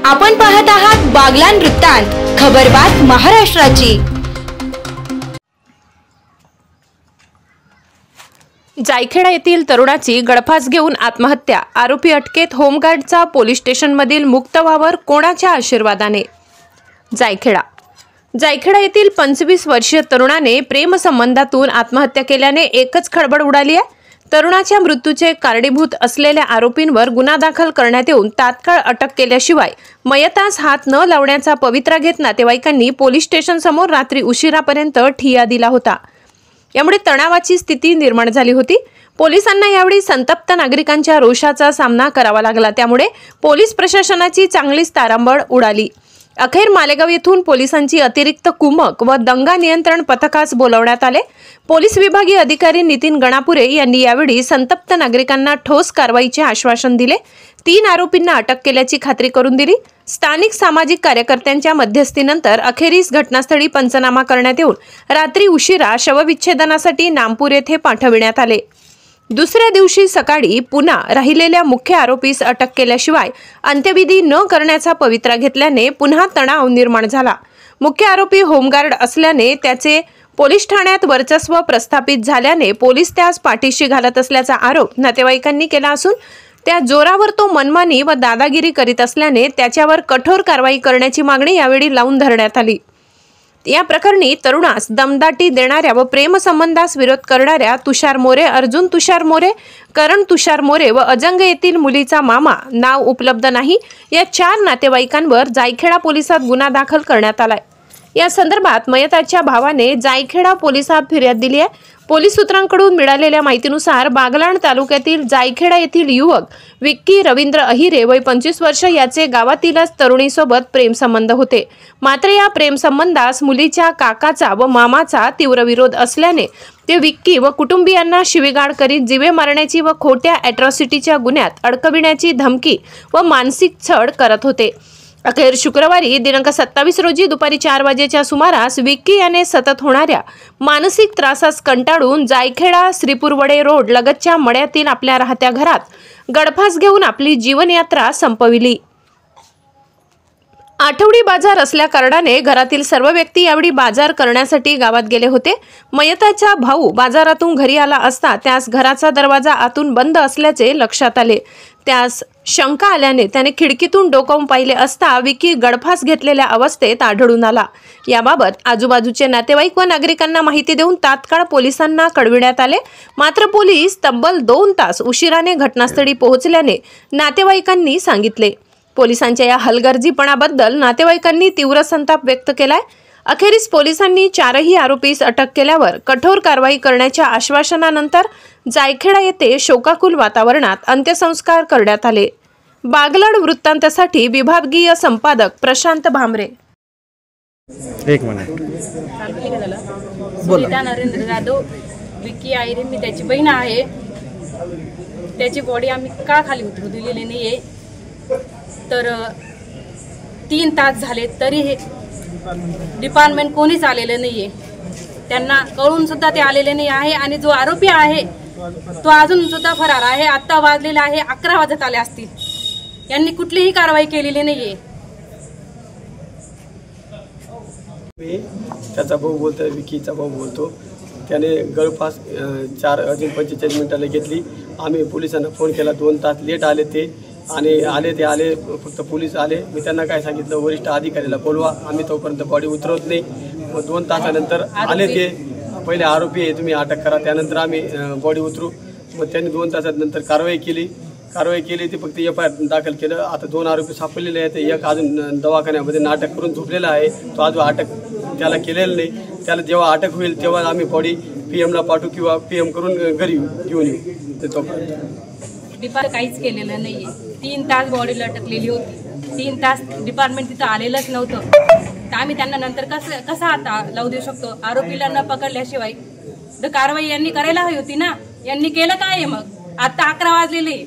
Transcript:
आपण पाहत आहात बागलाण वृत्तांत, खबरबात महाराष्ट्राची। जायखेडा येथील तरुणाची गळफास घेऊन आत्महत्या, आरोपी अटकेत। होमगार्डचा पोलीस स्टेशनमधील मुक्त वावर कोणाच्या आशीर्वादाने। जायखेडा येथील 25 वर्षीय तरुणाने प्रेमसंबंधातून आत्महत्या केल्याने एकच खळबळ उडाली आहे। तरुणाच्या मृत्यूचे कारणीभूत असलेल्या आरोपींवर गुन्हा दाखल करण्यात येऊन तात्काळ अटक केल्याशिवाय मयतास हात न लावण्याचा पवित्रा घेत नातेवाईकांनी पोलीस स्टेशन समोर रात्री उशिरापर्यंत ठिय्या दिला होता। यामुळे तणावाची स्थिती निर्माण झाली होती। पोलिसांना यावेळी संतप्त नागरिकांच्या रोषाचा सामना करावा लागला, त्यामुळे पोलीस प्रशासनाची चांगलीच तारांबळ उडाली। अखेर मालेगाव येथून पोलिसांची अतिरिक्त कुमक व दंगा नियंत्रण पथकास बोलावण्यात आले। पोलीस विभागीय अधिकारी नितीन गणापुरे यांनी यावेळी संतप्त नागरिकांना ठोस कारवाईचे आश्वासन दिले। 3 आरोपींना अटक केल्याची खात्री करून दिली। स्थानिक सामाजिक कार्यकर्त्यांच्या मध्यस्थीनंतर अखेरीस घटनास्थळी पंचनामा करण्यात येऊन रात्री उशिरा शवविच्छेदनासाठी नामपूर येथे पाठविण्यात आले। दुसऱ्या दिवशी सकाळी पुन्हा राहिलेल्या मुख्य आरोपीस अटक केल्याशिवाय अंत्यविधी न करण्याचा पवित्रा घेतल्याने पुन्हा तणाव निर्माण झाला। मुख्य आरोपी होमगार्ड असल्याने त्याचे पोलीस ठाण्यात वर्चस्व प्रस्थापित झाल्याने पोलीस त्यास पाठीशी घालत असल्याचा आरोप नातेवाईकांनी केला असून त्या जोरावर तो मनमानी व दादागिरी करीत असल्याने त्याच्यावर कठोर कारवाई करण्याची मागणी यावेळी लावून धरण्यात आली। या प्रकरणी तरुणास दमदाटी देणाऱ्या व प्रेमसंबंधास विरोध करणाऱ्या तुषार मोरे, अर्जुन तुषार मोरे, करण तुषार मोरे व अजंग येथील मुलीचा मामा नाव उपलब्ध नाही या 4 नातेवाईकांवर जायखेडा पोलिसात गुन्हा दाखल करण्यात आलाय। या संदर्भात मयताच्या भावाने जायखेडा पोलिसात फिर्याद दिली आहे। पोलीस सूत्रांकडून मिळालेल्या माहितीनुसार बागलाण तालुक्यातील जायखेडा येथील युवक विक्की रवींद्र अहिरे वय 25 वर्ष याचे गावातीलच तरुणीसोबत प्रेमसंबंध होते। मात्र या प्रेमसंबंधास मुलीच्या काकाचा व मामाचा तीव्र विरोध असल्याने ते विक्की व कुटुंबियांना शिवीगाळ करीत जीवे मारण्याची व खोट्या अॅट्रॉसिटीच्या गुन्ह्यात अडकविण्याची धमकी व मानसिक छळ करत होते। अखेर शुक्रवारी दिनांक 27 रोजी दुपारी 4 वाजेच्या सुमारास विक्की याने सतत होणाऱ्या मानसिक त्रासास कंटाळून जायखेडा श्रीपूरवडे रोड लगतच्या मड्यातील आपल्या राहत्या घरात गळफास घेऊन आपली जीवनयात्रा संपविली। आठवडी बाजार असल्या कारणाने घरातील सर्व व्यक्ती यावेळी बाजार करण्यासाठी गावात गेले होते। मयताचा भाऊ बाजारातून घरी आला असता त्यास घराचा दरवाजा आतून बंद असल्याचे लक्षात आले। त्यास शंका आल्याने त्याने खिडकीतून डोकावून पाहिले असता विक्की गळफास घेतलेल्या अवस्थेत आढळून आला। याबाबत आजूबाजूचे नातेवाईक व नागरिकांना माहिती देऊन तात्काळ पोलिसांना कळविण्यात आले। मात्र पोलीस तब्बल 2 तास उशिराने घटनास्थळी पोहोचल्याने नातेवाईकांनी सांगितले। पोलिसांच्या या हलगर्जीपणाबद्दल नातेवाईकांनी तीव्र संताप व्यक्त केलाय। अखेरीस पोलिसांनी 4ही आरोपीस अटक केल्यावर कठोर कारवाई करण्याच्या आश्वासनानंतर जायखेडा येथे शोकाकुल वातावरणात अंत्यसंस्कार करण्यात आले। बागलाण वृत्तांतासाठी विभागीय संपादक प्रशांत भामरे। एक मिनिट बोला। नरेंद्र जाधव, विक्की आयरे, मी त्याची बहीण आहे। त्याची बॉडी आम्ही का खाली उतरू दिलेली नाहीये, तर 3 तास झाले तरी हे डिपार्टमेंट कोणीच आलेलं नाहीये। त्यांना कळून सुद्धा ते आलेले नाही आहे आणि जो आरोपी आहे तो अजून सुद्धा फरार आहे। आता वाजलेला आहे 11 वाजत आले असतील, यांनी कुठलीही कारवाई केलेली नाहीये। त्याचा भाऊ बोलतोय, विकीचा भाऊ बोलतो। त्याने गळफास 4 वाजून 45 मिनिटाला घेतली। आम्ही पोलिसांना फोन केला, 2 तास लेट आले ते आणि आले फक्त पोलीस आले। मी त्यांना काय सांगितलं, वरिष्ठ अधिकाऱ्याला बोलवा, आम्ही तोपर्यंत बॉडी उतरवत नाही। मग 2 तासानंतर आले ते, पहिले आरोपी आहे तुम्ही अटक करा, त्यानंतर आम्ही बॉडी उतरू। मग त्यांनी 2 तासानंतर कारवाई केली ते फक्त FIR दाखल केलं। आता 2 आरोपी सापडलेले आहेत, एक अजून दवाखान्यामध्ये नाटक करून झोपलेला आहे, तो अजून अटक त्याला केलेलं नाही। त्याला जेव्हा अटक होईल तेव्हा आम्ही बॉडी PM ला पाठवू किंवा PM करून घरी घेऊन येऊ। तोपर्यंत डिपार्टमेंट काहीच केलेलं नाहीये। 3 तास बॉडीला अटकलेली होती, 3 तास डिपार्टमेंट तिथं आलेलंच नव्हतं, तर आम्ही त्यांना नंतर कसं आता लावू देऊ शकतो? आरोपीला न पकडल्याशिवाय तर कारवाई यांनी करायला हवी होती ना। यांनी केलं काय? मग आता 11 वाजलेले,